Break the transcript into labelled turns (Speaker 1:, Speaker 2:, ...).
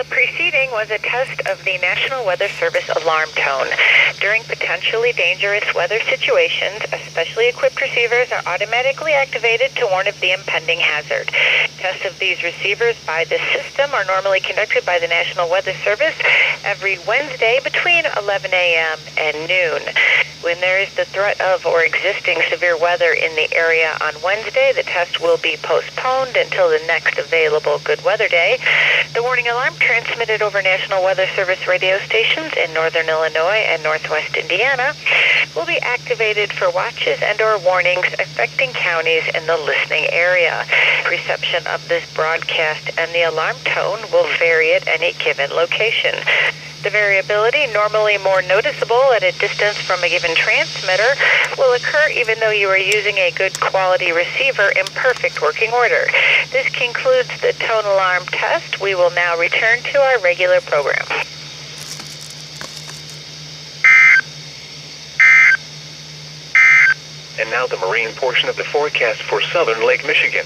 Speaker 1: The preceding was a test of the National Weather Service alarm tone. During potentially dangerous weather situations, especially equipped receivers are automatically activated to warn of the impending hazard. Tests of these receivers by this system are normally conducted by the National Weather Service every Wednesday between 11 a.m. and noon. When there is the threat of or existing severe weather in the area on Wednesday, the test will be postponed until the next available good weather day. The warning alarm, transmitted over National Weather Service radio stations in northern Illinois and northwest Indiana, will be activated for watches and or warnings affecting counties in the listening area. Reception of this broadcast and the alarm tone will vary at any given location. The variability, normally more noticeable at a distance from a given transmitter, will occur even though you are using a good quality receiver in perfect working order. This concludes the tone alarm test. We will now return to our regular program.
Speaker 2: And now the marine portion of the forecast for southern Lake Michigan.